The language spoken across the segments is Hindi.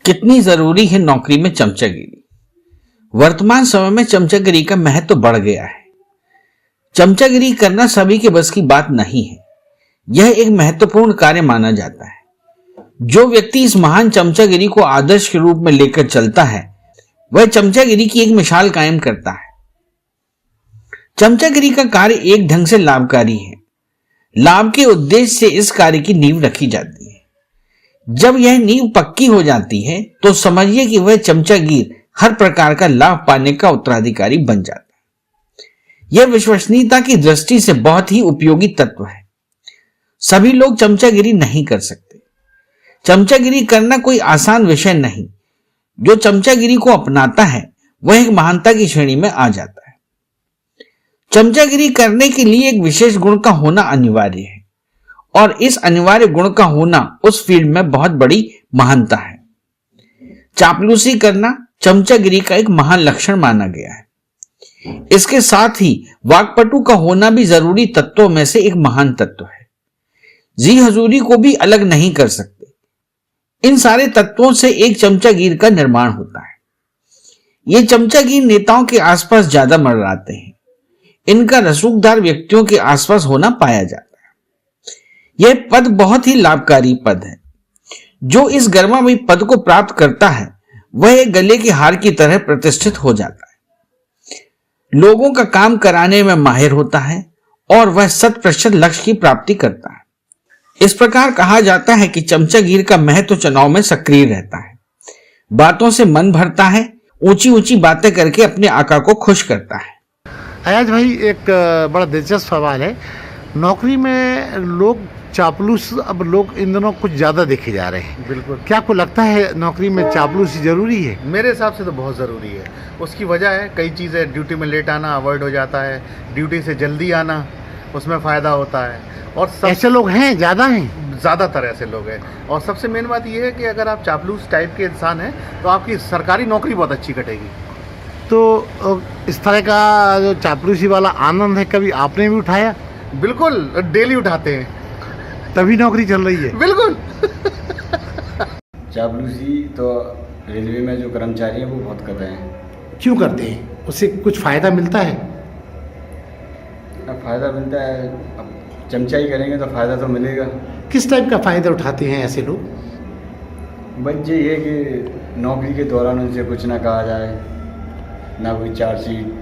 कितनी जरूरी है नौकरी में चमचागिरी। वर्तमान समय में चमचागिरी का महत्व तो बढ़ गया है। चमचागिरी करना सभी के बस की बात नहीं है। यह एक महत्वपूर्ण कार्य माना जाता है। जो व्यक्ति इस महान चमचागिरी को आदर्श के रूप में लेकर चलता है, वह चमचागिरी की एक मिसाल कायम करता है। चमचागिरी का कार्य एक ढंग से लाभकारी है। लाभ के उद्देश्य से इस कार्य की नींव रखी जाती है। जब यह नींव पक्की हो जाती है तो समझिए कि वह चमचागिर हर प्रकार का लाभ पाने का उत्तराधिकारी बन जाता है। यह विश्वसनीयता की दृष्टि से बहुत ही उपयोगी तत्व है। सभी लोग चमचागिरी नहीं कर सकते। चमचागिरी करना कोई आसान विषय नहीं। जो चमचागिरी को अपनाता है वह एक महानता की श्रेणी में आ जाता है। चमचागिरी करने के लिए एक विशेष गुण का होना अनिवार्य है और इस अनिवार्य गुण का होना उस फील्ड में बहुत बड़ी महानता है। चापलूसी करना चमचागिरी का एक महान लक्षण माना गया है। इसके साथ ही वाक्पटु का होना भी जरूरी तत्वों में से एक महान तत्व है। जी हजूरी को भी अलग नहीं कर सकते। इन सारे तत्वों से एक चमचागिर का निर्माण होता है। ये चमचागिर नेताओं के आसपास ज्यादा मंडराते हैं। इनका रसूखदार व्यक्तियों के आसपास होना पाया जाता है। यह पद बहुत ही लाभकारी पद है। जो इस गर्मामयी पद को प्राप्त करता है वह एक गले के हार की तरह प्रतिष्ठित हो जाता है। लोगों का काम कराने में माहिर होता है और वह 100% लक्ष्य की प्राप्ति करता है। इस प्रकार कहा जाता है कि चमचागिर का महत्व चुनाव में सक्रिय रहता है। बातों से मन भरता है, ऊंची ऊंची बातें करके अपने आका को खुश करता है। अयाज भाई, एक बड़ा दिलचस्प सवाल है। नौकरी में लोग चापलूस अब लोग इन दिनों कुछ ज़्यादा देखे जा रहे हैं। बिल्कुल। क्या आपको लगता है नौकरी में चापलूसी ज़रूरी है? मेरे हिसाब से तो बहुत ज़रूरी है। उसकी वजह है कई चीज़ें। ड्यूटी में लेट आना अवॉइड हो जाता है, ड्यूटी से जल्दी आना उसमें फ़ायदा होता है। और ऐसे लोग हैं, ज़्यादा हैं, ज़्यादातर ऐसे लोग हैं। और सबसे मेन बात यह है कि अगर आप चापलूस टाइप के इंसान हैं तो आपकी सरकारी नौकरी बहुत अच्छी कटेगी। तो इस तरह का जो चापलूसी वाला आनंद है, कभी आपने भी उठाया? बिल्कुल, डेली उठाते हैं, तभी नौकरी चल रही है। बिल्कुल। चापलूसी तो रेलवे में जो कर्मचारी हैं वो बहुत कर रहे हैं। क्यों करते हैं? उससे कुछ फ़ायदा मिलता है? अब फ़ायदा मिलता है, अब चमचाई करेंगे तो फ़ायदा तो मिलेगा। किस टाइप का फ़ायदा उठाते हैं ऐसे लोग? बस ये है कि नौकरी के दौरान उनसे कुछ ना कहा जाए, ना कोई चार्जशीट,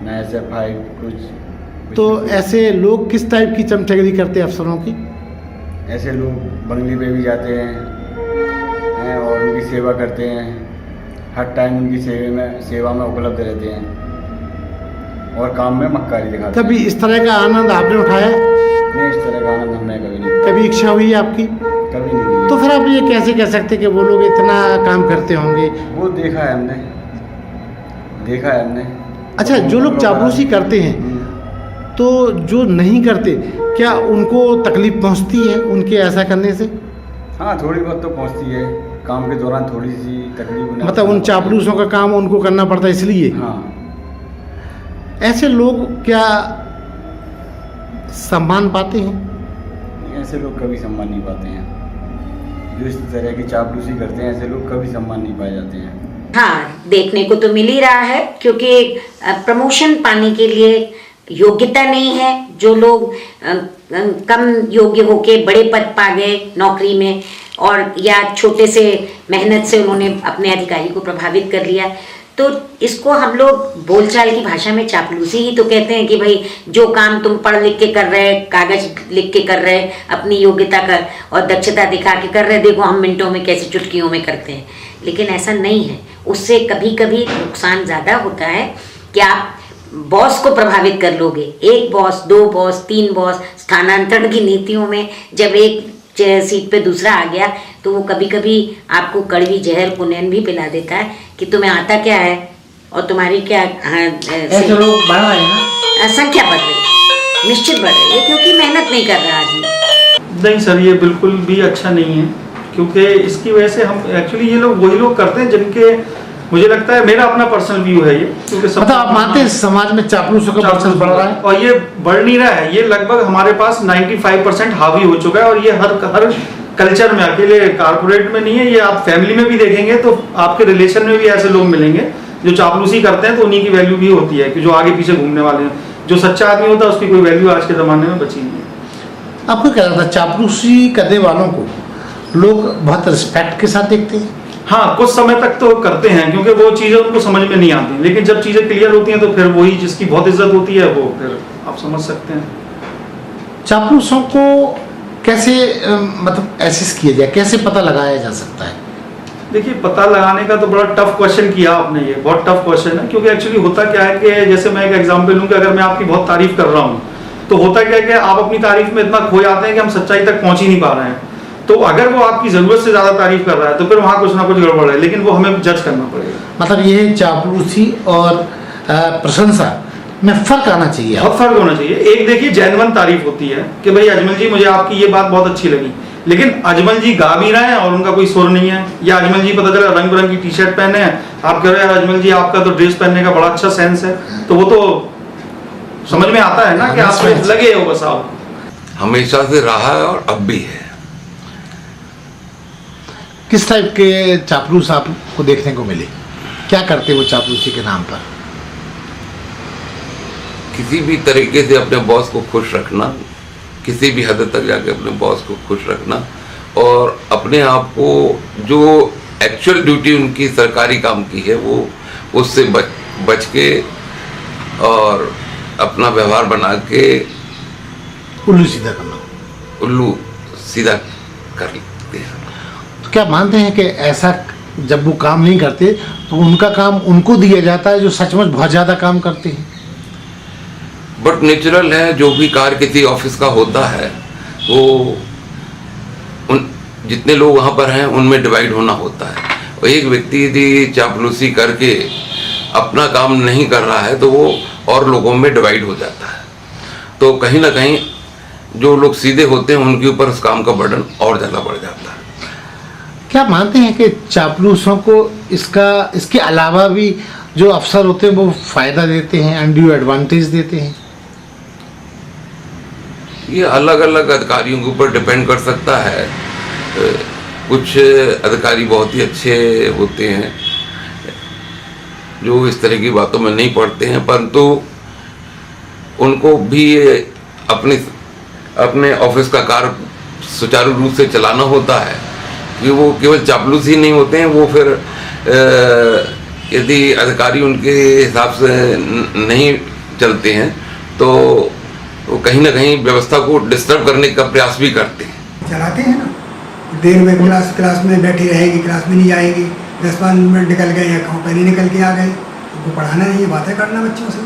ना SFI कुछ। तो ऐसे लोग किस टाइप की चमचागिरी करते हैं अफसरों की? ऐसे लोग बंगले पे भी जाते हैं और उनकी सेवा करते हैं। हर टाइम उनकी सेवा में उपलब्ध रहते हैं और काम में मक्कारी दिखाते हैं। कभी इस तरह का आनंद आपने उठाया? नहीं, इस तरह का आनंद हमने कभी नहीं। कभी इच्छा हुई आपकी? कभी नहीं हुई। तो फिर आप ये कैसे कह सकते कि वो लोग इतना काम करते होंगे? वो देखा है हमने। अच्छा, जो लोग चापलूसी करते हैं तो जो नहीं करते, क्या उनको तकलीफ पहुंचती है उनके ऐसा करने से? हाँ, थोड़ी बहुत तो पहुंचती है। काम के दौरान थोड़ी सी तकलीफ मतलब उन चापलूसों का काम उनको करना पड़ता है इसलिए? हाँ। ऐसे लोग क्या सम्मान पाते हैं? ऐसे लोग कभी सम्मान नहीं पाते हैं। जो इस तरह की चापलूसी करते हैं ऐसे लोग कभी सम्मान नहीं पाए जाते हैं। हाँ, देखने को तो मिल ही रहा है, क्योंकि प्रमोशन पाने के लिए योग्यता नहीं है। जो लोग कम योग्य होके बड़े पद पा गए नौकरी में, और या छोटे से मेहनत से उन्होंने अपने अधिकारी को प्रभावित कर लिया, तो इसको हम लोग बोलचाल की भाषा में चापलूसी ही तो कहते हैं कि भाई जो काम तुम पढ़ लिख के कर रहे, कागज लिख के कर रहे, अपनी योग्यता कर और दक्षता दिखा के कर रहे, देखो हम मिनटों में कैसे चुटकियों में करते हैं। लेकिन ऐसा नहीं है। उससे कभी कभी नुकसान ज़्यादा होता है कि आप बॉस को प्रभावित कर लोगे। एक बॉस, 2 बॉस, 3 बॉस, स्थानांतरण की नीतियों में जब एक सीट पे दूसरा आ गया तो वो कभी कभी आपको कड़वी जहर पुनैन भी पिला देता है कि तुम्हें आता क्या है और तुम्हारी क्या ऐसे लोग बढ़ रहे हैं ना? संख्या बढ़ रही है, निश्चित बढ़ रही है, क्योंकि मेहनत नहीं कर रहा आदमी। नहीं सर, ये बिल्कुल भी अच्छा नहीं है, क्योंकि इसकी वजह से हम एक्चुअली ये लोग वही लोग करते हैं जिनके, मुझे लगता है, मेरा अपना पर्सनल व्यू है ये, क्योंकि मतलब आप मानते हैं समाज में चापलूसों का पर्सेंट बढ़ रहा है? और ये बढ़ नहीं रहा है, ये लगभग हमारे पास 95% हावी हो चुका है और ये हर कल्चर में, अकेले कारपोरेट में नहीं है ये, आप फैमिली में भी देखेंगे तो आपके रिलेशन में भी ऐसे लोग मिलेंगे जो चापलूसी करते हैं, तो उन्हीं की वैल्यू भी होती है कि जो आगे पीछे घूमने वाले हैं। जो सच्चा आदमी होता है उसकी कोई वैल्यू आज के ज़माने में बची नहीं है। आपको क्या लगता है चापलूसी करने वालों को लोग बहुत रिस्पेक्ट के साथ देखते हैं? हाँ, कुछ समय तक तो करते हैं क्योंकि वो चीज़ें उनको समझ में नहीं आती, लेकिन जब चीज़ें क्लियर होती हैं तो फिर वही जिसकी बहुत इज्जत होती है वो फिर आप समझ सकते हैं। चापलूसों को कैसे मतलब एसेस किया जाए, कैसे पता लगाया जा सकता है? देखिए, पता लगाने का तो बड़ा टफ क्वेश्चन किया आपने, ये बहुत टफ क्वेश्चन है, क्योंकि एक्चुअली होता क्या है कि जैसे मैं एक एग्जांपल लूँ कि अगर मैं आपकी बहुत तारीफ कर रहा हूँ तो होता क्या है कि आप अपनी तारीफ में इतना खो जाते हैं कि हम सच्चाई तक पहुंच ही नहीं पा रहे हैं। तो अगर वो आपकी ज़रूरत से ज़्यादा तारीफ कर रहा है तो फिर वहाँ कुछ ना कुछ गड़बड़ है, लेकिन वो हमें जज करना पड़ेगा। मतलब ये चापलूसी और प्रशंसा में फर्क आना चाहिए। बहुत फर्क होना चाहिए। एक देखिए जेन्युइन तारीफ होती है कि भाई अजमल जी मुझे आपकी ये बात बहुत अच्छी लगी, लेकिन अजमल जी गा भी रहे हैं और उनका कोई सुर नहीं है, या अजमल जी पता चला रंग बिरंगी टी शर्ट पहने हैं, आप कह रहे हैं यार अजमल जी आपका तो ड्रेस पहनने का बड़ा अच्छा सेंस है, तो वो तो समझ में आता है ना कि आप लगे हो बस आप। हमेशा से रहा है और अब भी है। किस टाइप के चापलूस आपको देखने को मिले? क्या करते वो चापलूसी के नाम पर? किसी भी तरीके से अपने बॉस को खुश रखना, किसी भी हद तक जाके अपने बॉस को खुश रखना, और अपने आप को जो एक्चुअल ड्यूटी उनकी सरकारी काम की है वो उससे बच के और अपना व्यवहार बना के उल्लू सीधा करना। उल्लू सीधा कर लेते हैं। तो क्या मानते हैं कि ऐसा जब वो काम नहीं करते तो उनका काम उनको दिया जाता है जो सचमुच बहुत ज़्यादा काम करते हैं? बट नेचुरल है, जो भी कार्य किसी ऑफिस का होता है वो उन जितने लोग वहाँ पर हैं उनमें डिवाइड होना होता है। और एक व्यक्ति यदि चापलूसी करके अपना काम नहीं कर रहा है तो वो और लोगों में डिवाइड हो जाता है। तो कहीं ना कहीं जो लोग सीधे होते हैं उनके ऊपर उस काम का बर्डन और ज़्यादा बढ़ जाता है। क्या मानते हैं कि चापलूसों को इसके अलावा भी जो अफसर होते हैं वो फ़ायदा देते हैं, अनड्यू एडवांटेज देते हैं? ये अलग अलग अधिकारियों के ऊपर डिपेंड कर सकता है। कुछ अधिकारी बहुत ही अच्छे होते हैं जो इस तरह की बातों में नहीं पड़ते हैं, परंतु उनको भी अपने ऑफिस का कार्य सुचारू रूप से चलाना होता है कि वो केवल चापलूस ही नहीं होते हैं। वो फिर यदि अधिकारी उनके हिसाब से नहीं चलते हैं तो वो कहीं ना कहीं व्यवस्था को डिस्टर्ब करने का प्रयास भी करते हैं। चलाते हैं ना, देर में क्लास में बैठी रहेगी, क्लास में नहीं आएगी, 10-5 मिनट निकल गए या कहीं पहले निकल के आ गए, उनको पढ़ाना नहीं है, बातें करना बच्चों से।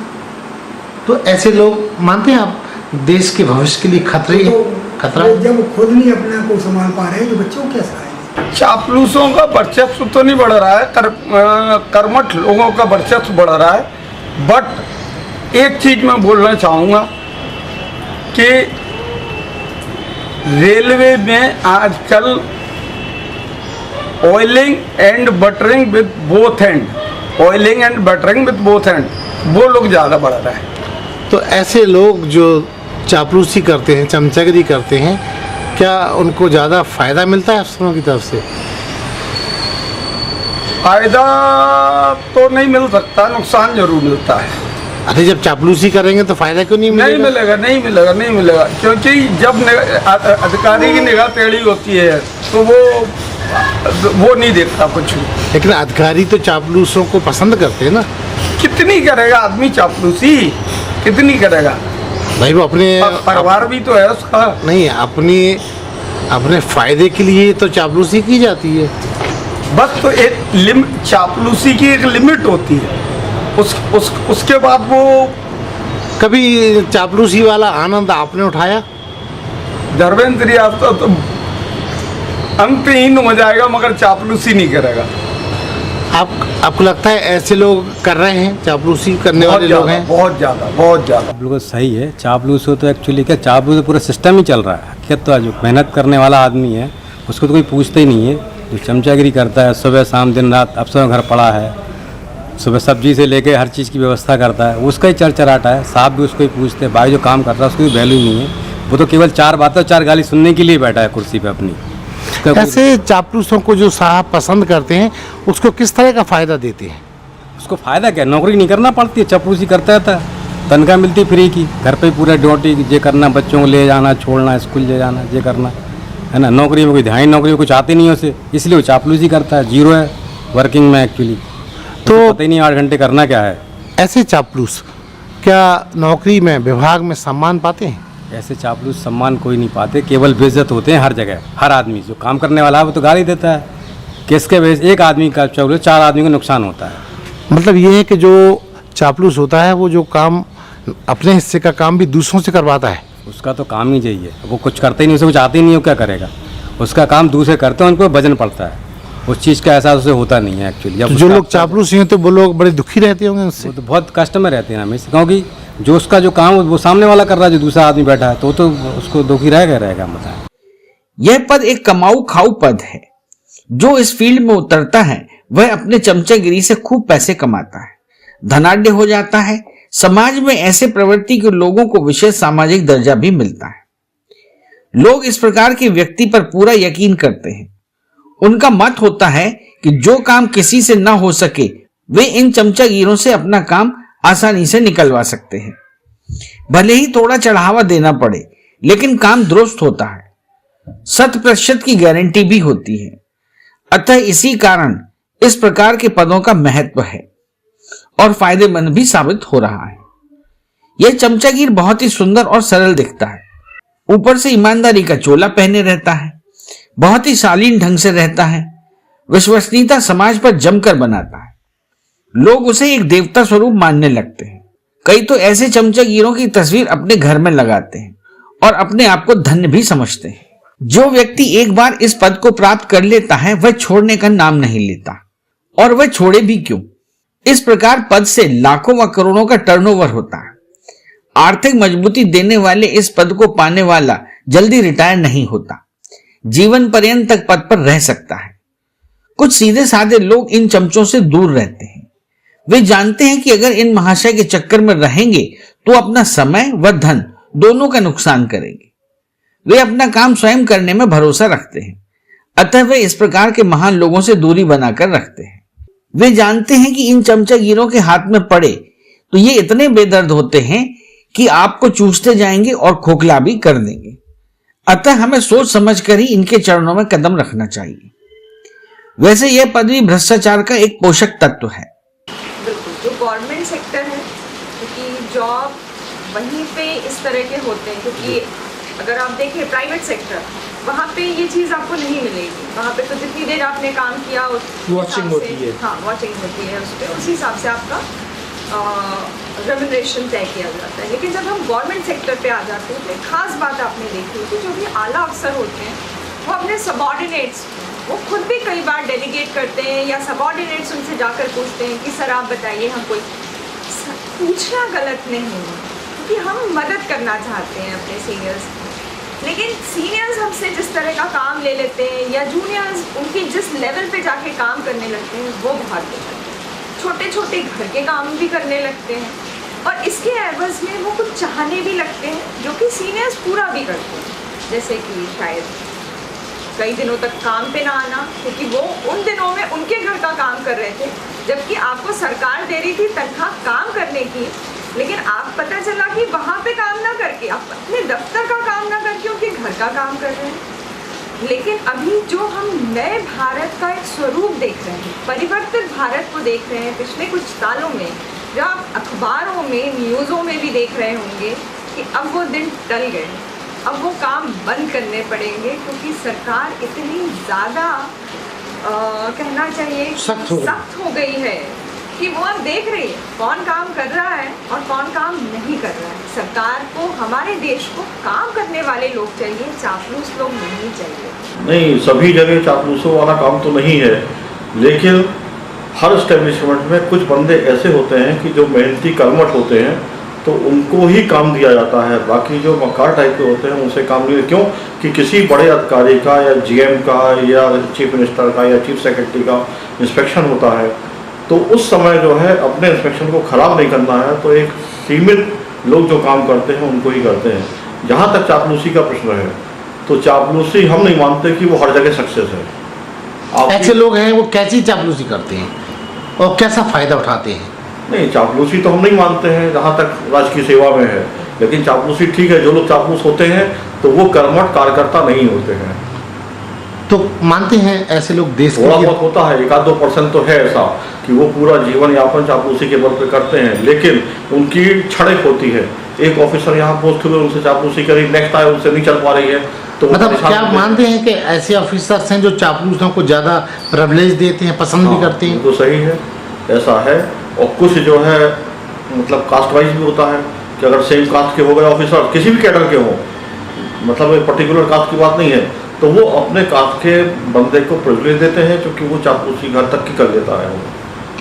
तो ऐसे लोग मानते हैं आप देश के भविष्य के लिए खतरा? जब खुद नहीं अपने को संभाल पा रहे तो बच्चों को क्या सिखाएंगे? चापलूसों का वर्चस्व तो नहीं बढ़ रहा है, कर्मठ लोगों का वर्चस्व बढ़ रहा है। बट एक चीज मैं बोलना चाहूँगा कि रेलवे में आजकल oiling and buttering with both and, oiling and buttering with both and, वो लोग ज़्यादा बढ़ रहे हैं। तो ऐसे लोग जो चापलूसी करते हैं, चमचागिरी करते हैं, क्या उनको ज़्यादा फ़ायदा मिलता है अफसरों की तरफ से? फायदा तो नहीं मिल सकता, नुकसान जरूर मिलता है। अरे जब चापलूसी करेंगे तो फ़ायदा क्यों नहीं मिलेगा? नहीं मिलेगा क्योंकि जब अधिकारी की निगाह टेढ़ी होती है तो वो नहीं देखता कुछ भी। लेकिन अधिकारी तो चापलूसों को पसंद करते हैं ना। कितनी करेगा आदमी चापलूसी, कितनी करेगा भाई? वो अपने परिवार भी तो है उसका। नहीं, अपने फायदे के लिए तो चापलूसी की जाती है। बस तो एक चापलूसी की एक लिमिट होती है, उसके बाद वो। कभी चापलूसी वाला आनंद आपने उठाया? धर्मेंद्र यादव तो अंतहीन हो जाएगा मगर चापलूसी नहीं करेगा। आपको लगता है ऐसे लोग कर रहे हैं, चापलूसी करने वाले लोग हैं? बहुत ज़्यादा। बिल्कुल सही है। चापलूस हो तो एक्चुअली क्या, चापलूस पूरा सिस्टम ही चल रहा है। क्या तो जो मेहनत करने वाला आदमी है उसको तो कोई पूछता ही नहीं है। जो चमचागिरी करता है सुबह शाम दिन रात, अफसरों घर पड़ा है, सुबह सब्जी से लेके हर चीज़ की व्यवस्था करता है, उसका ही चरचराटा है। साहब भी उसको ही पूछते हैं, भाई जो काम कर रहा है उसकी भी वैल्यू नहीं है। वो तो केवल 4 बातें और 4 गाली सुनने के लिए बैठा है कुर्सी पे अपनी। उसका कोई- ऐसे चापलूसों को जो साहब पसंद करते हैं उसको किस तरह का फ़ायदा देते हैं? उसको फ़ायदा क्या, नौकरी नहीं करना पड़ती है, चपलूसी करता रहता है, तनख्वाह मिलती फ्री की, घर पे पूरा ड्यूटी ये करना, बच्चों को ले जाना छोड़ना, स्कूल ले जाना, ये करना है ना। नौकरी में कोई ध्यान, नौकरी में कुछ आती नहीं है उसे, इसलिए वो चापलूसी करता है, जीरो है वर्किंग में एक्चुअली। तो पता ही नहीं 8 घंटे करना क्या है। ऐसे चापलूस क्या नौकरी में, विभाग में सम्मान पाते हैं? ऐसे चापलूस सम्मान कोई नहीं पाते, केवल बेइज्जत होते हैं हर जगह। हर आदमी जो काम करने वाला है वो तो गाली देता है, किसके वजह से एक आदमी का चापलूस 4 आदमी को नुकसान होता है। मतलब ये है कि जो चापलूस होता है वो जो काम, अपने हिस्से का काम भी दूसरों से करवाता है। उसका तो काम ही चाहिए, वो कुछ करते ही नहीं, उसे कुछ आते ही नहीं, वो क्या करेगा। उसका काम दूसरे करते हैं, उनको वजन पड़ता है, उस चीज़ का एहसास उसे होता नहीं है एक्चुअली। तो जो लोग चापलूस हैं तो वो लोग बड़े दुखी रहते होंगे उससे। वो तो बहुत कष्ट में रहते हैं हमेशा, क्योंकि जो उसका जो काम वो सामने वाला कर रहा है, जो दूसरा आदमी बैठा है, तो उसको दुखी रहेगा मतलब। यह पद एक कमाऊ खाऊ पद है। जो इस फील्ड में उतरता है वह अपने चमचागिरी से खूब पैसे कमाता है, धनाढ्य हो जाता है। समाज में ऐसे प्रवृत्ति के लोगों को विशेष सामाजिक दर्जा भी मिलता है। लोग इस प्रकार के व्यक्ति पर पूरा यकीन करते हैं। उनका मत होता है कि जो काम किसी से ना हो सके वे इन चमचागिरों से अपना काम आसानी से निकलवा सकते हैं। भले ही थोड़ा चढ़ावा देना पड़े, लेकिन काम दुरुस्त होता है, 100% की गारंटी भी होती है। अतः इसी कारण इस प्रकार के पदों का महत्व है और फायदेमंद भी साबित हो रहा है। यह चमचागिर बहुत ही सुंदर और सरल दिखता है, ऊपर से ईमानदारी का चोला पहने रहता है, बहुत ही शालीन ढंग से रहता है, विश्वसनीयता समाज पर जमकर बनाता है। लोग उसे एक देवता स्वरूप मानने लगते हैं। कई तो ऐसे चमचागिरों की तस्वीर अपने घर में लगाते हैं और अपने आप को धन्य भी समझते हैं। जो व्यक्ति एक बार इस पद को प्राप्त कर लेता है वह छोड़ने का नाम नहीं लेता, और वह छोड़े भी क्यों। इस प्रकार पद से लाखों व करोड़ों का टर्नओवर होता है। आर्थिक मजबूती देने वाले इस पद को पाने वाला जल्दी रिटायर नहीं होता, जीवन पर्यंत तक पद पर रह सकता है। कुछ सीधे साधे लोग इन चमचों से दूर रहते हैं। वे जानते हैं कि अगर इन महाशय के चक्कर में रहेंगे तो अपना समय व धन दोनों का नुकसान करेंगे। वे अपना काम स्वयं करने में भरोसा रखते हैं, अतः वे इस प्रकार के महान लोगों से दूरी बनाकर रखते हैं। वे जानते हैं कि इन चमचागिरों के हाथ में पड़े तो ये इतने बेदर्द होते हैं कि आपको चूसते जाएंगे और खोखला भी कर देंगे। अतः हमें सोच समझकर ही इनके चरणों में कदम रखना चाहिए। वैसे यह पदवी भ्रष्टाचार का एक पोषक तत्व है। बिल्कुल, जो गवर्नमेंट सेक्टर है, क्योंकि जॉब वहीं पे इस तरह के होते हैं, क्योंकि अगर आप देखें प्राइवेट सेक्टर, वहाँ पे ये चीज़ आपको नहीं मिलेगी। वहाँ पे तो जितनी देर आपने काम किया वॉचिंग होती है। हाँ, वॉचिंग होती है उस पर, उसी हिसाब से आपका रेम्यूनरेशन तय किया जाता है। लेकिन जब हम गवर्नमेंट सेक्टर पे आ जाते हैं तो एक खास बात आपने देखी कि जो भी आला अफसर होते हैं वो अपने सबॉर्डिनेट्स, वो खुद भी कई बार डेलीगेट करते हैं या सबॉर्डिनेट्स उनसे जाकर पूछते हैं कि सर आप बताइए, हम कोई पूछना गलत नहीं है क्योंकि हम मदद करना चाहते हैं अपने सीनियर्स। लेकिन सीनियर्स हमसे जिस तरह का काम ले लेते हैं या जूनियर्स उनकी जिस लेवल पे जाके काम करने लगते हैं वो बहुत बेहतर है। छोटे छोटे घर के काम भी करने लगते हैं और इसके एवज में वो कुछ चाहने भी लगते हैं जो कि सीनियर्स पूरा भी करते हैं। जैसे कि शायद कई दिनों तक काम पे ना आना, क्योंकि वो उन दिनों में उनके घर का काम कर रहे थे, जबकि आपको सरकार दे रही थी तनख्वाह काम करने की, लेकिन आप पता चला कि वहाँ पे काम ना करके आप अपने दफ्तर का काम ना करके उनके घर का काम कर रहे हैं। लेकिन अभी जो हम नए भारत का एक स्वरूप देख रहे हैं, परिवर्तित भारत को देख रहे हैं पिछले कुछ सालों में, जो आप अखबारों में न्यूज़ों में भी देख रहे होंगे कि अब वो दिन टल गए, अब वो काम बंद करने पड़ेंगे क्योंकि सरकार इतनी ज़्यादा कहना चाहिए सख्त हो गई है कि वो अब देख रही है कौन काम कर रहा है और कौन काम नहीं कर रहा है। सरकार को, हमारे देश को काम करने वाले लोग चाहिए, चापलूस लोग नहीं चाहिए। नहीं, सभी जगह चापलूसों वाला काम तो नहीं है, लेकिन हर एस्टेब्लिशमेंट में कुछ बंदे ऐसे होते हैं कि जो मेहनती कर्मठ होते हैं तो उनको ही काम दिया जाता है। बाकी जो मकार टाइप के होते हैं उनसे काम नहीं। क्यों कि किसी बड़े अधिकारी का या जीएम का या चीफ मिनिस्टर का या चीफ सेक्रेटरी का इंस्पेक्शन होता है तो उस समय जो है अपने इंस्पेक्शन को ख़राब नहीं करना है तो एक सीमित लोग जो काम करते हैं उनको ही करते हैं। जहाँ तक चापलूसी का प्रश्न है तो चापलूसी हम नहीं मानते कि वो हर जगह सक्सेस है। ऐसे लोग हैं वो कैसी चापलूसी करते हैं और कैसा फायदा उठाते हैं? नहीं, चापलूसी तो हम नहीं मानते हैं जहाँ तक राजकीय सेवा में है, लेकिन चापलूसी ठीक है। जो लोग चापलूस होते हैं तो वो कर्मठ कार्यकर्ता नहीं होते हैं। तो मानते हैं ऐसे लोग देश के थोड़ा लिए बहुत होता है, 1-2% तो है ऐसा कि वो पूरा जीवन यापन चापलूसी के बल पे करते हैं, लेकिन उनकी क्षणिक होती है। एक ऑफिसर यहाँ पोस्ट हुए, उनसे चापलूसी करी, नेक्स्ट आए उनसे नहीं चल पा रही है, तो मतलब क्या आप मानते हैं कि ऐसे ऑफिसर्स हैं जो चापलूसों को ज़्यादा प्रिविलेज देते हैं, पसंद भी करते हैं? तो सही है, ऐसा है। और कुछ जो है मतलब कास्ट वाइज भी होता है कि अगर सेम कास्ट के हो गए ऑफिसर, किसी भी कैडर के हों, मतलब एक पर्टिकुलर कास्ट की बात नहीं है, तो वो अपने कास्ट के बंदे को प्रिविलेज देते हैं, क्योंकि वो चापलूसी घर तक की कर लेता है। वो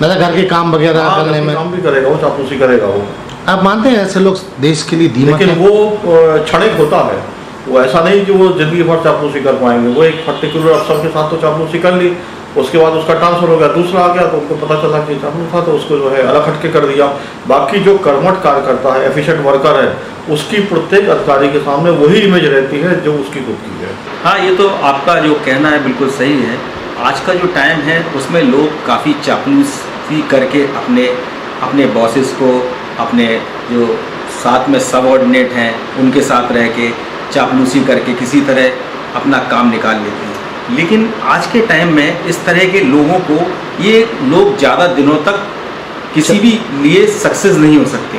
मतलब घर के काम वगैरह करने में काम भी करेगा, वो चापलूसी करेगा वो। आप मानते हैं ऐसे लोग देश के लिए दीमक लेकिन हैं? वो क्षणिक होता है, वो ऐसा नहीं कि वो जिंदगी भर चापलूसी कर पाएंगे। वो एक पर्टिकुलर अफसर के साथ तो चापलूसी कर ली, उसके बाद उसका ट्रांसफर हो गया, दूसरा आ गया, तो उनको पता चला कि चापलूस था, तो उसको जो है अलग हटके कर दिया। बाकी जो कर्मठ कार्यकर्ता है, एफिशिएंट वर्कर है, उसकी प्रत्येक अधिकारी के सामने वही इमेज रहती है जो उसकी खुद की है। हाँ, ये तो आपका जो कहना है बिल्कुल सही है। आज का जो टाइम है उसमें लोग काफ़ी चापलूसी करके अपने बॉसेस को, अपने जो साथ में सबऑर्डिनेट हैं उनके साथ रह के चापलूसी करके किसी तरह अपना काम निकाल लेते हैं। लेकिन आज के टाइम में इस तरह के लोगों को, ये लोग ज़्यादा दिनों तक किसी भी लिए सक्सेस नहीं हो सकते,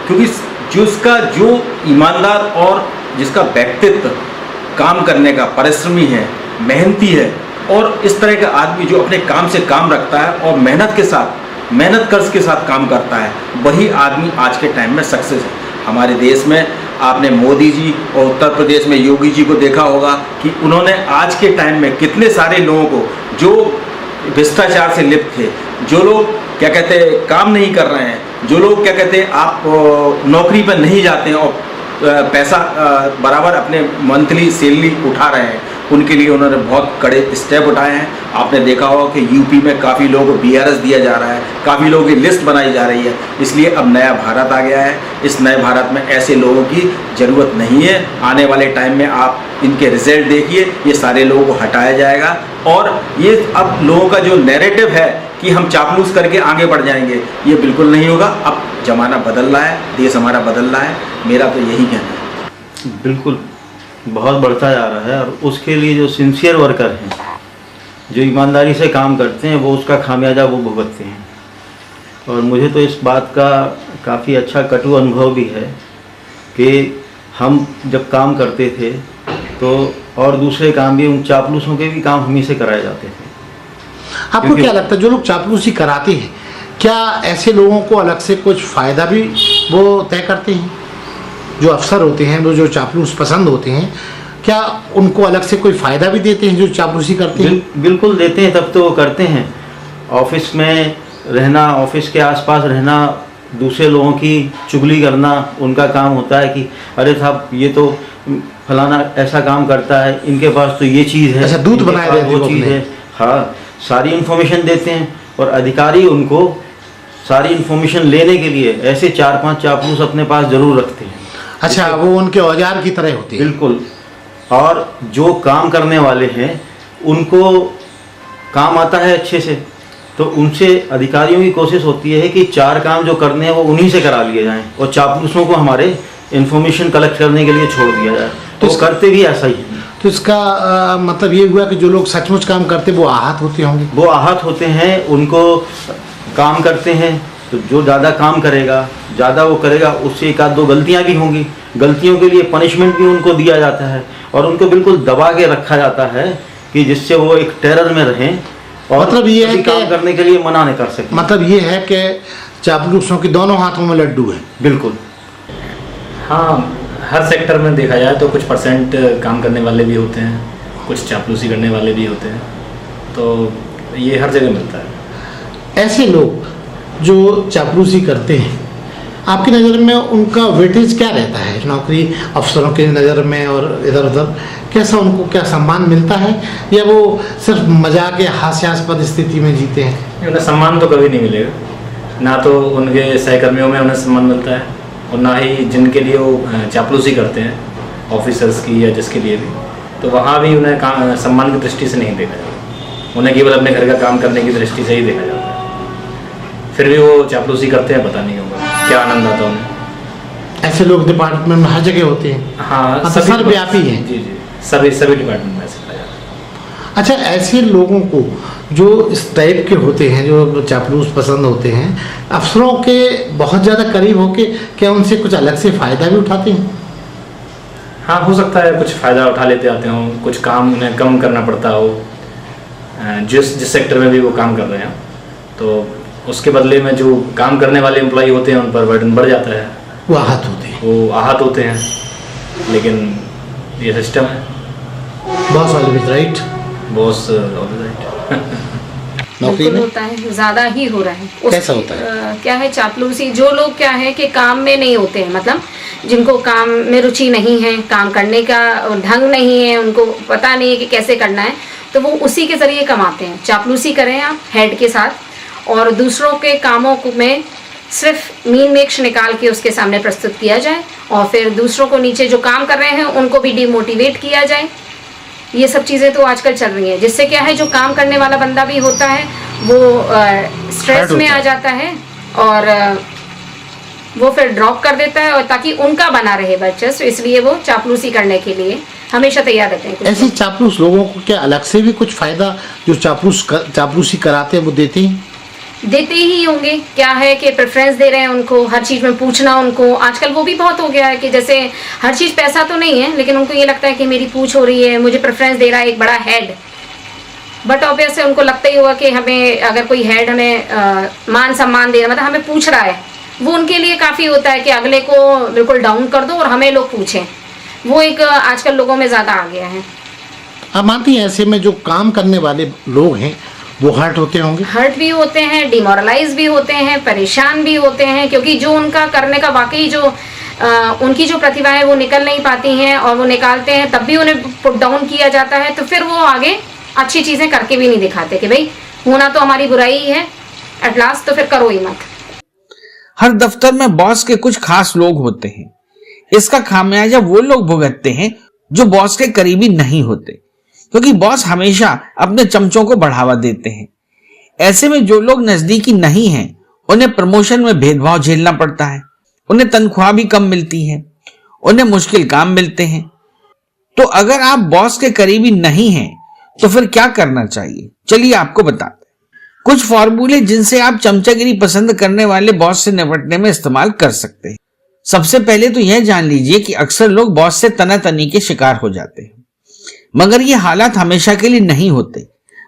क्योंकि जो ईमानदार और जिसका व्यक्तित्व काम करने का परिश्रमी है, मेहनती है, और इस तरह का आदमी जो अपने काम से काम रखता है और मेहनत कर्ज के साथ काम करता है, वही आदमी आज के टाइम में सक्सेस है। हमारे देश में आपने मोदी जी और उत्तर प्रदेश में योगी जी को देखा होगा कि उन्होंने आज के टाइम में कितने सारे लोगों को, जो भ्रष्टाचार से लिप्त थे, जो लोग क्या कहते हैं काम नहीं कर रहे हैं, जो लोग क्या कहते हैं आप नौकरी पर नहीं जाते हैं और पैसा बराबर अपने मंथली सैलरी उठा रहे हैं, उनके लिए उन्होंने बहुत कड़े स्टेप उठाए हैं। आपने देखा होगा कि यूपी में काफ़ी लोगों को BRS दिया जा रहा है, काफ़ी लोगों की लिस्ट बनाई जा रही है। इसलिए अब नया भारत आ गया है। इस नए भारत में ऐसे लोगों की ज़रूरत नहीं है। आने वाले टाइम में आप इनके रिजल्ट देखिए, ये सारे लोगों को हटाया जाएगा। और ये अब लोगों का जो नैरेटिव है कि हम चापलूस करके आगे बढ़ जाएंगे, ये बिल्कुल नहीं होगा। अब ज़माना बदल रहा है, देश हमारा बदल रहा है, मेरा तो यही कहना है। बिल्कुल बहुत बढ़ता जा रहा है, और उसके लिए जो सिंसियर वर्कर हैं, जो ईमानदारी से काम करते हैं, वो उसका खामियाजा वो भुगतते हैं। और मुझे तो इस बात का काफ़ी अच्छा कटु अनुभव भी है कि हम जब काम करते थे तो और दूसरे काम भी, उन चापलूसों के भी काम हम ही से कराए जाते थे। आपको क्या लगता है जो लोग चापलूसी कराते हैं, क्या ऐसे लोगों को अलग से कुछ फ़ायदा भी वो तय करते हैं? जो अफसर होते हैं, वो जो चापलूस पसंद होते हैं, क्या उनको अलग से कोई फ़ायदा भी देते हैं जो चापलूसी करते हैं? बिल्कुल देते हैं, तब तो वो करते हैं। ऑफिस में रहना, ऑफिस के आसपास रहना, दूसरे लोगों की चुगली करना उनका काम होता है कि अरे साहब ये तो फलाना ऐसा काम करता है, इनके पास तो ये चीज़ है, ऐसा दूध बनाए रहते हैं वो चीज़ है। हाँ, सारी इन्फॉर्मेशन देते हैं, और अधिकारी उनको सारी इन्फॉर्मेशन लेने के लिए ऐसे 4-5 चापलूस अपने पास ज़रूर रखते हैं। अच्छा, वो उनके औजार की तरह होते हैं। बिल्कुल। और जो काम करने वाले हैं उनको काम आता है अच्छे से, तो उनसे अधिकारियों की कोशिश होती है कि 4 काम जो करने हैं वो उन्हीं से करा लिए जाएं, और चापलूसों को हमारे इन्फॉर्मेशन कलेक्ट करने के लिए छोड़ दिया जाए। तो करते भी ऐसा ही है। तो इसका मतलब ये हुआ कि जो लोग सचमुच काम करते वो आहत होते होंगे? वो आहत होते हैं, उनको काम करते हैं, तो जो ज़्यादा काम करेगा, ज़्यादा वो करेगा, उससे 1-2 गलतियाँ भी होंगी। गलतियों के लिए पनिशमेंट भी उनको दिया जाता है, और उनको बिल्कुल दबा के रखा जाता है कि जिससे वो एक टेरर में रहें, और मतलब ये है काम करने के लिए मना नहीं कर सकते। मतलब ये है कि चापलूसों के दोनों हाथों में लड्डू है। बिल्कुल। हाँ, हर सेक्टर में देखा जाए तो कुछ परसेंट काम करने वाले भी होते हैं, कुछ चापलूसी करने वाले भी होते हैं, तो ये हर जगह मिलता है। ऐसे लोग जो चापलूसी करते हैं, आपकी नज़र में उनका वेटेज क्या रहता है नौकरी अफसरों की नज़र में, और इधर उधर कैसा उनको क्या सम्मान मिलता है, या वो सिर्फ मजाक या हास्यास्पद स्थिति में जीते हैं? उन्हें सम्मान तो कभी नहीं मिलेगा, ना तो उनके सहकर्मियों में उन्हें सम्मान मिलता है, और ना ही जिनके लिए वो चापलूसी करते हैं, ऑफिसर्स की या जिसके लिए भी, तो वहाँ भी उन्हें सम्मान की दृष्टि से नहीं देखा जाता, उन्हें केवल अपने घर का काम करने की दृष्टि से ही देखा जाता है। फिर भी वो चापलूसी करते हैं, पता नहीं होगा क्या आनंद आता उन्हें। ऐसे लोग डिपार्टमेंट में हर जगह होते हैं। हाँ, सर्वव्यापी हैं। जी जी, सभी डिपार्टमेंट में ऐसे पाया जाता है। अच्छा, ऐसे लोगों को जो इस टाइप के होते हैं, जो चापलूस पसंद होते हैं, अफसरों के बहुत ज़्यादा करीब होके क्या उनसे कुछ अलग से फ़ायदा भी उठाते हैं? हाँ, हो सकता है कुछ फ़ायदा उठा लेते आते हों, कुछ काम उन्हें कम करना पड़ता हो, जिस सेक्टर में भी वो काम कर रहे हैं, तो उसके बदले में जो काम करने वाले एम्प्लॉय होते हैं उन पर बर्डन बढ़ जाता है, वो आहत होते हैं। लेकिन ये सिस्टम है। Boss always right. Boss always right. नौकरी में होता है, ज़्यादा ही हो रहा है। कैसा होता है? क्या है चापलूसी, जो लोग क्या है कि काम में नहीं होते हैं, मतलब जिनको काम में रुचि नहीं है, काम करने का ढंग नहीं है, उनको पता नहीं है कि कैसे करना है, तो वो उसी के ज़रिए कमाते हैं। चापलूसी करें आप हेड के साथ, और दूसरों के कामों में सिर्फ मीन मेक्श निकाल के उसके सामने प्रस्तुत किया जाए, और फिर दूसरों को नीचे जो काम कर रहे हैं उनको भी डिमोटिवेट किया जाए। ये सब चीज़ें तो आजकल चल रही हैं, जिससे क्या है जो काम करने वाला बंदा भी होता है वो स्ट्रेस में आ जाता है, और वो फिर ड्रॉप कर देता है, और ताकि उनका बना रहे वर्चस्व, इसलिए वो चापलूसी करने के लिए हमेशा तैयार रहते हैं। ऐसे चापलूस लोगों को क्या अलग से भी कुछ फ़ायदा जो चापलूसी कराते हैं वो देते हैं? देते ही होंगे। क्या है कि प्रेफरेंस दे रहे हैं उनको, हर चीज़ में पूछना उनको। आजकल वो भी बहुत हो गया है कि जैसे हर चीज़ पैसा तो नहीं है, लेकिन उनको ये लगता है कि मेरी पूछ हो रही है, मुझे प्रेफरेंस दे रहा है एक बड़ा हेड। बट ऑब्वियसली उनको लगता ही होगा कि हमें अगर कोई हेड हमें मान सम्मान दे रहा है, मतलब हमें पूछ रहा है, वो उनके लिए काफ़ी होता है कि अगले को बिल्कुल डाउन कर दो और हमें लोग पूछें। वो एक आजकल लोगों में ज़्यादा आ गया है। आप मानती हैं ऐसे में जो काम करने वाले लोग हैं वो हर्ट होते होंगे? हर्ट भी होते हैं, डिमोरलाइज भी होते हैं, परेशान भी होते हैं, क्योंकि जो उनका करने का वाकई जो उनकी जो प्रतिभा है वो निकल नहीं पाती हैं, और वो निकालते हैं तब भी उन्हें पुट डाउन किया जाता है, तो फिर वो आगे अच्छी चीज़ें करके भी नहीं दिखाते कि भाई होना तो हमारी बुराई ही है एट लास्ट, तो फिर करो ही मत। हर दफ्तर में बॉस के कुछ खास लोग होते हैं। इसका खामियाजा वो लोग भुगतते हैं जो बॉस के करीबी नहीं होते, क्योंकि बॉस हमेशा अपने चमचों को बढ़ावा देते हैं। ऐसे में जो लोग नजदीकी नहीं हैं उन्हें प्रमोशन में भेदभाव झेलना पड़ता है, उन्हें तनख्वाह भी कम मिलती है, उन्हें मुश्किल काम मिलते हैं। तो अगर आप बॉस के करीबी नहीं हैं तो फिर क्या करना चाहिए, चलिए आपको बताते हैं कुछ फॉर्मूले जिनसे आप चमचागिरी पसंद करने वाले बॉस से निपटने में इस्तेमाल कर सकते हैं। सबसे पहले तो यह जान लीजिए कि अक्सर लोग बॉस से तनातनी के शिकार हो जाते हैं, मगर ये हालात हमेशा के लिए नहीं होते,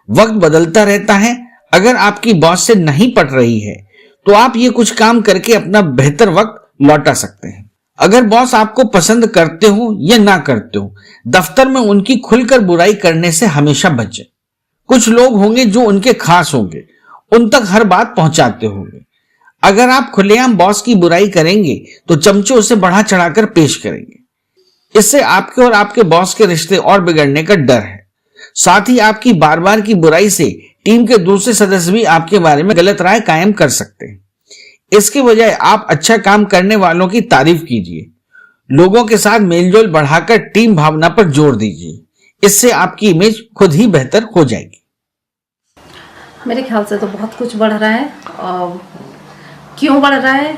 वक्त बदलता रहता है। अगर आपकी बॉस से नहीं पट रही है तो आप ये कुछ काम करके अपना बेहतर वक्त लौटा सकते हैं। अगर बॉस आपको पसंद करते हो या ना करते हो, दफ्तर में उनकी खुलकर बुराई करने से हमेशा बचें। कुछ लोग होंगे जो उनके खास होंगे, उन तक हर बात पहुंचाते होंगे। अगर आप खुलेआम बॉस की बुराई करेंगे तो चमचे उसे बढ़ा चढ़ाकर पेश करेंगे। इससे आपके और आपके बॉस के रिश्ते और बिगड़ने का डर है। साथ ही आपकी बार बार की बुराई से टीम के दूसरे सदस्य भी आपके बारे में गलत राय कायम कर सकते हैं। इसके बजाय आप अच्छा काम करने वालों की तारीफ कीजिए, लोगों के साथ मेलजोल बढ़ाकर टीम भावना पर जोर दीजिए। इससे आपकी इमेज खुद ही बेहतर हो जाएगी। मेरे ख्याल से तो बहुत कुछ बढ़ रहा है, और क्यों बढ़ रहा है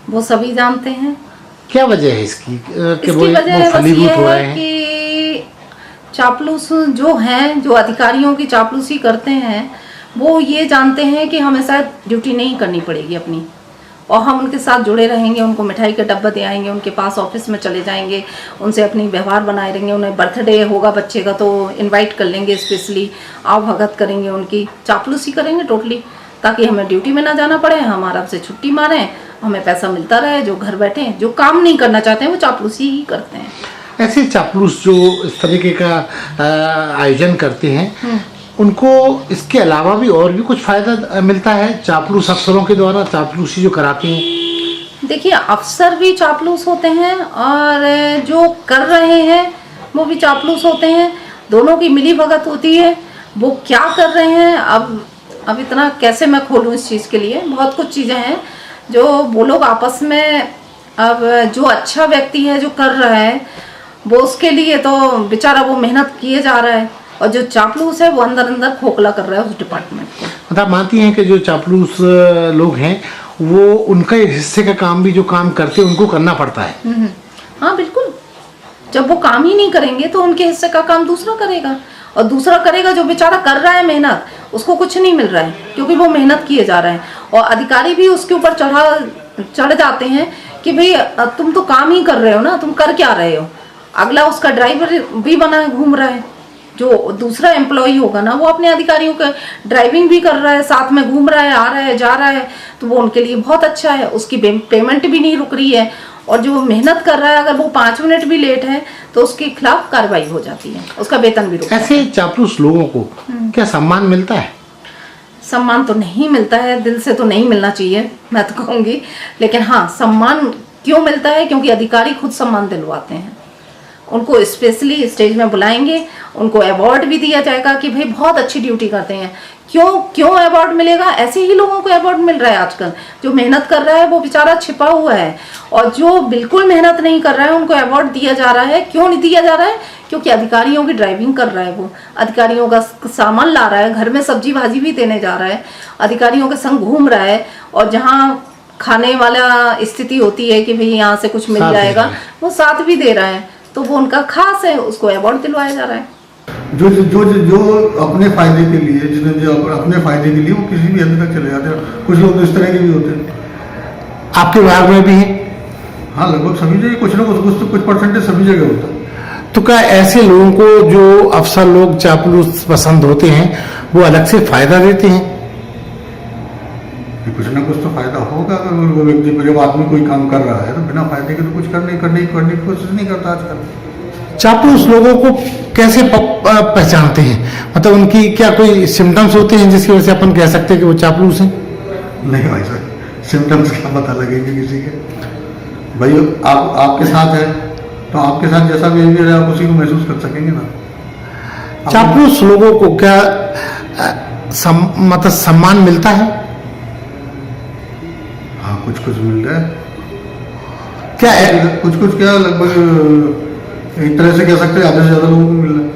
वो सभी जानते हैं। क्या वजह है इसकी? इसकी वजह बस ये है कि चापलूस जो हैं, जो अधिकारियों की चापलूसी करते हैं, वो ये जानते हैं कि हमें शायद ड्यूटी नहीं करनी पड़ेगी अपनी, और हम उनके साथ जुड़े रहेंगे, उनको मिठाई का डब्बा दे आएंगे, उनके पास ऑफिस में चले जाएंगे, उनसे अपनी व्यवहार बनाए रहेंगे। उन्हें बर्थडे होगा बच्चे का तो इनवाइट कर लेंगे, स्पेशली आओ भगत करेंगे, उनकी चापलूसी करेंगे टोटली, ताकि हमें ड्यूटी में ना जाना पड़े, हम आराम से छुट्टी मारें, हमें पैसा मिलता रहे। जो घर बैठे जो काम नहीं करना चाहते हैं वो चापलूसी ही करते हैं। ऐसे चापलूस जो इस तरीके का आयोजन करते हैं, उनको इसके अलावा भी और भी कुछ फायदा मिलता है चापलूस अफसरों के द्वारा चापलूसी जो कराते हैं? देखिए, अफसर भी चापलूस होते हैं और जो कर रहे हैं वो भी चापलूस होते हैं, दोनों की मिली भगत होती है। वो क्या कर रहे हैं, अब इतना कैसे मैं खोलूँ इस चीज़ के लिए, बहुत कुछ चीज़ें हैं जो वो लोग आपस में, अब जो अच्छा व्यक्ति है जो कर रहा है वो उसके लिए तो बेचारा वो मेहनत किए जा रहा है, और जो चापलूस है वो अंदर अंदर खोखला कर रहा है उस डिपार्टमेंट को। मतलब मानती हैं कि जो चापलूस लोग हैं वो उनका हिस्से का काम भी जो काम करते हैं उनको करना पड़ता है। हाँ बिल्कुल, जब वो काम ही नहीं करेंगे तो उनके हिस्से का काम दूसरा करेगा, और दूसरा करेगा जो बेचारा कर रहा है मेहनत, उसको कुछ नहीं मिल रहा है क्योंकि वो मेहनत किए जा रहे हैं। और अधिकारी भी उसके ऊपर चढ़ जाते हैं कि भाई तुम तो काम ही कर रहे हो ना, तुम कर क्या रहे हो। अगला उसका ड्राइवर भी बना घूम रहा है, जो दूसरा एम्प्लॉय होगा ना वो अपने अधिकारियों का ड्राइविंग भी कर रहा है, साथ में घूम रहा है, आ रहा है, जा रहा है, तो वो उनके लिए बहुत अच्छा है। उसकी पेमेंट भी नहीं रुक रही है, और जो मेहनत कर रहा है अगर वो 5 मिनट भी लेट है तो उसके खिलाफ कार्रवाई हो जाती है, उसका वेतन भी रुक। ऐसे चापलूस लोगों को क्या सम्मान मिलता है? सम्मान तो नहीं मिलता है, दिल से तो नहीं मिलना चाहिए मैं तो कहूँगी, लेकिन हाँ सम्मान क्यों मिलता है, क्योंकि अधिकारी खुद सम्मान दिलवाते हैं। उनको स्पेशली स्टेज में बुलाएंगे, उनको अवार्ड भी दिया जाएगा कि भाई बहुत अच्छी ड्यूटी करते हैं। क्यों अवार्ड मिलेगा? ऐसे ही लोगों को अवार्ड मिल रहा है आजकल। जो मेहनत कर रहा है वो बेचारा छिपा हुआ है, और जो बिल्कुल मेहनत नहीं कर रहा है उनको अवार्ड दिया जा रहा है। क्यों नहीं दिया जा रहा है? क्योंकि अधिकारियों की ड्राइविंग कर रहा है, वो अधिकारियों का सामान ला रहा है, घर में सब्जी भाजी भी देने जा रहा है, अधिकारियों के संग घूम रहा है, और जहाँ खाने वाला स्थिति होती है कि भाई यहाँ से कुछ मिल जाएगा वो साथ भी दे रहा है, तो वो उनका खास है, उसको अवार्ड दिलवाया जा रहा है। जो अपने फायदे के लिए, जो अपने फायदे के लिए वो किसी भी हद तक चले जाते हैं। कुछ लोग तो इस तरह के भी होते हैं। आपके विभाग में भी है? हाँ, लगभग सभी जगह कुछ ना कुछ परसेंटेज सभी जगह होता है। तो क्या ऐसे लोगों को जो अफसर लोग चापलूस पसंद होते हैं वो अलग से फायदा देते हैं? कुछ ना कुछ तो फायदा होगा। अगर वो व्यक्ति जब आदमी कोई काम कर रहा है तो बिना फायदे के तो कुछ करने की कोशिश नहीं करता आजकल। चापलूस लोगों को कैसे पहचानते हैं? मतलब उनकी क्या कोई सिम्टम्स होते हैं जिसकी वजह से अपन कह सकते हैं कि वो चापलूस हैं? नहीं भाई साहब, सिम्टम्स क्या पता लगेंगे किसी के। भाई आपके साथ है तो आपके साथ जैसा बिहेवियर है आप उसी को महसूस कर सकेंगे ना। चापलूस लोगों को क्या मतलब सम्मान मिलता है? हाँ, कुछ मिल रहा है। क्या है? कुछ क्या, लगभग एक तरह से कह सकते हैं आधे से ज्यादा लोगों को मिल रहा है।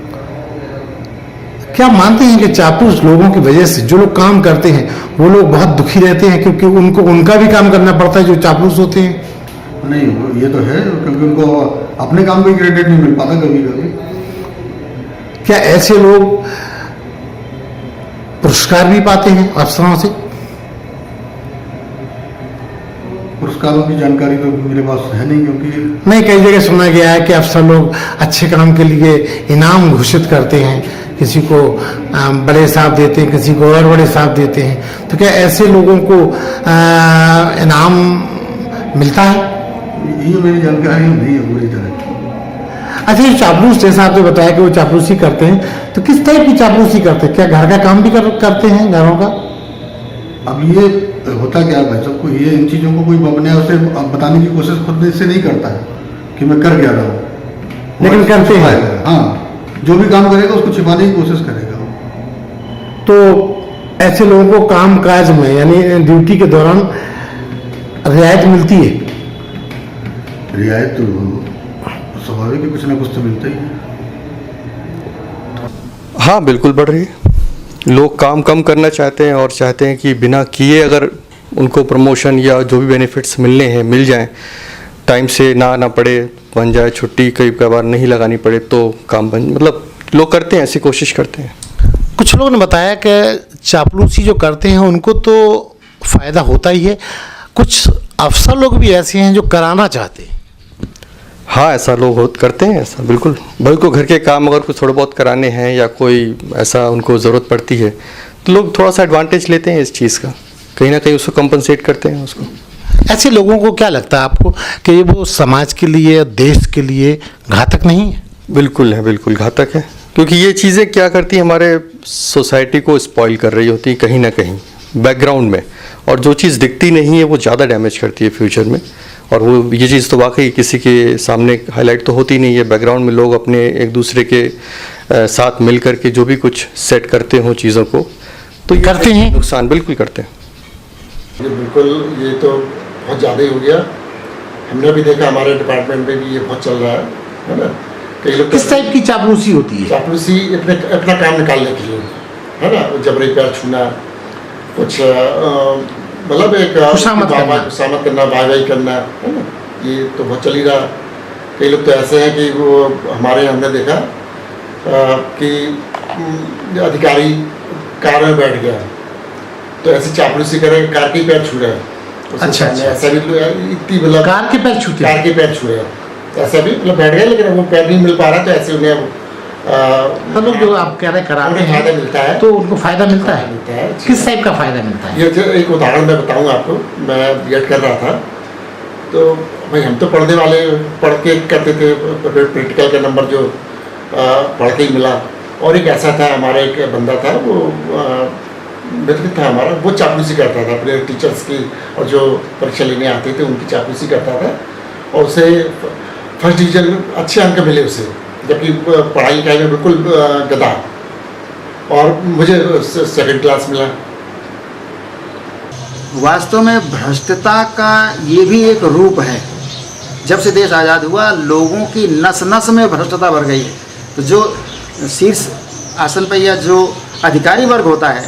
क्या मानते हैं कि चापलूस लोगों की वजह से जो लोग काम करते हैं वो लोग बहुत दुखी रहते हैं, क्योंकि उनका भी काम करना पड़ता है जो चापलूस होते हैं? नहीं, ये तो है, क्योंकि उनको अपने काम को क्रेडिट नहीं मिल पाता कभी कभी। क्या ऐसे लोग पुरस्कार भी पाते हैं अफसरों से? पुरस्कारों की जानकारी तो मेरे पास है नहीं, क्योंकि नहीं, कई जगह सुना गया है कि अफसर लोग अच्छे काम के लिए इनाम घोषित करते हैं, किसी को बड़े साहब देते हैं, किसी को और बड़े साहब देते हैं। तो क्या ऐसे लोगों को इनाम मिलता है? ये मेरी जानकारी नहीं है पूरी तरह। अच्छा, ये चापलूस जैसा आपने बताया कि वो चापलूसी करते हैं, तो किस टाइप की चापलूसी करते हैं? क्या घर का काम भी करते हैं, घरों का? अब ये होता क्या है भाई साहब, ये इन चीज़ों को कोई अपने आप से बताने की कोशिश खुद से नहीं करता है कि मैं कर क्या रहा हूँ, लेकिन करते हैं। हाँ, जो भी काम करेगा उसको छिपाने की कोशिश करेगा। तो ऐसे लोगों को काम काज में यानी ड्यूटी के दौरान रियायत मिलती है? रियायत तो स्वाभाविक है, कुछ ना कुछ तो मिलता ही है। हाँ, बिल्कुल बढ़ रही है। लोग काम कम करना चाहते हैं और चाहते हैं कि बिना किए अगर उनको प्रमोशन या जो भी बेनिफिट्स मिलने हैं मिल जाएं, टाइम से ना आना पड़े, बन जाए, छुट्टी कई बार नहीं लगानी पड़े तो काम बन, मतलब लोग करते हैं, ऐसी कोशिश करते हैं। कुछ लोगों ने बताया कि चापलूसी जो करते हैं उनको तो फ़ायदा होता ही है, कुछ अफसर लोग भी ऐसे हैं जो कराना चाहते हैं। हाँ, ऐसा लोग करते हैं, ऐसा बिल्कुल। भाई को घर के काम अगर कुछ थोड़े बहुत कराने हैं या कोई ऐसा उनको ज़रूरत पड़ती है तो लोग थोड़ा सा एडवांटेज लेते हैं इस चीज़ का, कहीं ना कहीं उसको कंपनसेट करते हैं उसको। ऐसे लोगों को क्या लगता है आपको कि वो समाज के लिए, देश के लिए घातक नहीं है? बिल्कुल है, बिल्कुल घातक है, क्योंकि ये चीज़ें क्या करती हैं, हमारे सोसाइटी को स्पॉइल कर रही होती है कहीं ना कहीं बैकग्राउंड में, और जो चीज़ दिखती नहीं है वो ज़्यादा डैमेज करती है फ्यूचर में। और वो ये चीज़ तो वाकई किसी के सामने हाईलाइट तो होती नहीं है, बैकग्राउंड में लोग अपने एक दूसरे के साथ मिल करके जो भी कुछ सेट करते हों चीज़ों को, तो करते हैं, नुकसान बिल्कुल करते हैं। बिल्कुल, ये तो बहुत ज़्यादा ही हो गया। हमने भी देखा, हमारे डिपार्टमेंट में भी ये बहुत चल रहा है ना। कई लोग किस टाइप की चापलूसी होती है? चापलूसी अपना काम निकालने के लिए, है ना, जबरी पैर छूना, कुछ मतलब एक खुशामद करना, वाई करना, है ना, ये तो बहुत चल ही रहा। कई लोग तो ऐसे हैं कि वो हमारे यहाँ हमने देखा कि अधिकारी कार में बैठ गया तो ऐसे चापलूसी करे, कार के पैर छू रहे हैं। अच्छा, ऐसा भी इतनी मतलब कार के पैर छूते, कार के पैर छू रहे हैं, ऐसा भी मतलब बैठ गया लेकिन वो पैर नहीं मिल पा रहा, तो ऐसे उन्हें मतलब जो आप कह रहे कराते हैं फायदा मिलता है, तो उनको फायदा मिलता है। किस टाइप का फायदा मिलता है? ये जो एक उदाहरण मैं बताऊंगा आपको। मैं बीएड कर रहा था तो भाई हम तो पढ़ने वाले पढ़ के करते थे, प्रैक्टिकल का नंबर जो पढ़ के ही मिला। और एक ऐसा था, हमारा एक बंदा था, वो मित्र था हमारा, वो चापलूसी करता था अपने टीचर्स की, और जो परीक्षा लेने आते थे उनकी चापलूसी करता था, और उसे फर्स्ट डिवीज़न अच्छे अंक मिले उसे, जबकि पढ़ाई लिखाई में बिल्कुल गधा, और मुझे सेकंड क्लास मिला। वास्तव में भ्रष्टता का ये भी एक रूप है। जब से देश आज़ाद हुआ, लोगों की नस नस में भ्रष्टता भर गई है। तो जो शीर्ष आसन पर या जो अधिकारी वर्ग होता है,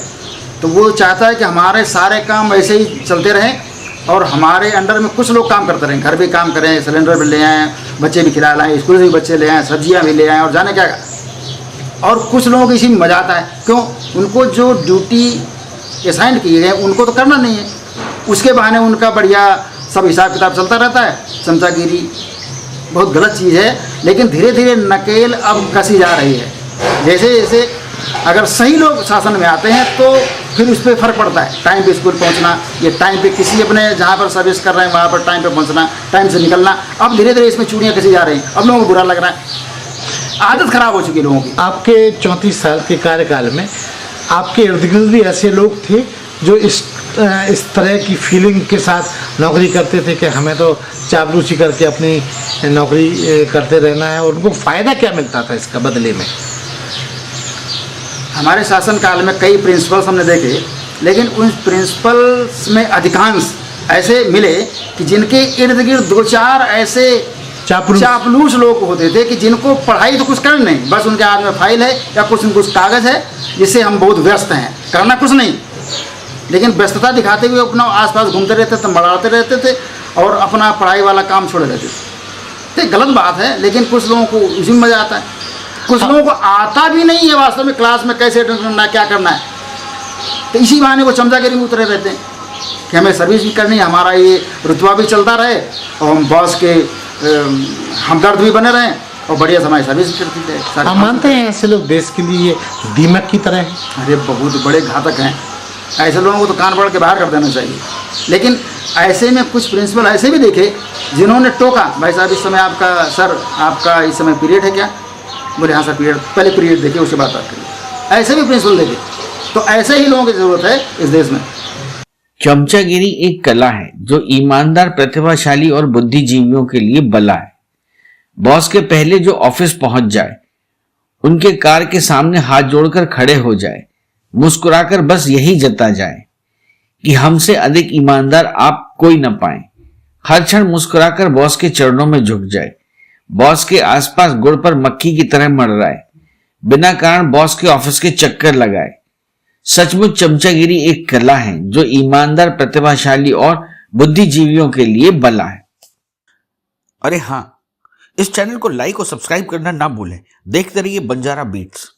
तो वो चाहता है कि हमारे सारे काम ऐसे ही चलते रहें, और हमारे अंडर में कुछ लोग काम करते रहें, घर भी काम करें, सिलेंडर भी ले आएँ, बच्चे भी खिला लाएँ, स्कूल से भी बच्चे ले आएँ, सब्जियाँ भी ले आएँ, और जाने क्या। और कुछ लोगों को इसी में मजा आता है, क्यों? उनको जो ड्यूटी असाइन किए गए उनको तो करना नहीं है, उसके बहाने उनका बढ़िया सब हिसाब किताब चलता रहता है। चमचागिरी बहुत गलत चीज़ है, लेकिन धीरे धीरे नकेल अब कसी जा रही है। जैसे जैसे अगर सही लोग शासन में आते हैं तो फिर उस पर फ़र्क पड़ता है। टाइम पे स्कूल पहुंचना, ये टाइम पे किसी अपने जहाँ पर सर्विस कर रहे हैं वहाँ पर टाइम पे पहुंचना, टाइम से निकलना, अब धीरे धीरे इसमें चूड़ियाँ कसी जा रही हैं। अब लोगों को बुरा लग रहा है, आदत खराब हो चुकी है लोगों की। आपके 34 साल के कार्यकाल में आपके इर्द गिर्द भी ऐसे लोग थे जो इस तरह की फीलिंग के साथ नौकरी करते थे कि हमें तो चापलूसी करके अपनी नौकरी करते रहना है, और उनको फ़ायदा क्या मिलता था इसका बदले में? हमारे शासनकाल में कई प्रिंसिपल्स हमने देखे, लेकिन उन प्रिंसिपल्स में अधिकांश ऐसे मिले कि जिनके इर्द गिर्द 2-4 ऐसे चापलूस लोग होते थे कि जिनको पढ़ाई तो कुछ करना नहीं, बस उनके हाथ में फाइल है या कुछ कागज़ है जिससे हम बहुत व्यस्त हैं, करना कुछ नहीं, लेकिन व्यस्तता दिखाते हुए अपना आसपास घूमते रहते थे, मड़ाते रहते थे, और अपना पढ़ाई वाला काम छोड़े रहते थे। तो गलत बात है, लेकिन कुछ लोगों को उसी में मज़ा आता है, कुछ लोगों को आता भी नहीं है वास्तव में क्लास में कैसे अटेंड करना है, क्या करना है। तो इसी बहाने वो चमचागिरी में उतरे रहते हैं कि हमें सर्विस भी करनी है, हमारा ये रुतबा भी चलता रहे, और हम बॉस के हमदर्द भी बने रहें, और बढ़िया हमारी सर्विस करती थे। आप मानते हैं ऐसे लोग देश के लिए दीमक की तरह हैं? अरे बहुत बड़े घातक हैं, ऐसे लोगों को तो कान पकड़ के बाहर कर देना चाहिए। लेकिन ऐसे में कुछ प्रिंसिपल ऐसे भी देखे जिन्होंने टोका, भाई साहब इस समय आपका सर आपका इस समय पीरियड है क्या? बोले हाँ सर पीरियड, पहले पीरियड देखिए उसके बाद बात करिए। ऐसे भी प्रिंसिपल देखे, तो ऐसे ही लोगों की ज़रूरत है इस देश में। चमचागिरी एक कला है जो ईमानदार, प्रतिभाशाली और बुद्धिजीवियों के लिए बला है। बॉस के पहले जो ऑफिस पहुंच जाए, उनके कार के सामने हाथ जोड़कर खड़े हो जाए, मुस्कुराकर बस यही जता जाए कि हमसे अधिक ईमानदार आप कोई न पाए, हर क्षण मुस्कुराकर बॉस के चरणों में झुक जाए, बॉस के आसपास गुड़ पर मक्खी की तरह मंडराए, बिना कारण बॉस के ऑफिस के चक्कर लगाए। सचमुच चमचागिरी एक कला है जो ईमानदार, प्रतिभाशाली और बुद्धिजीवियों के लिए बला है। अरे हाँ, इस चैनल को लाइक और सब्सक्राइब करना ना भूलें। देखते रहिए बंजारा बीट्स।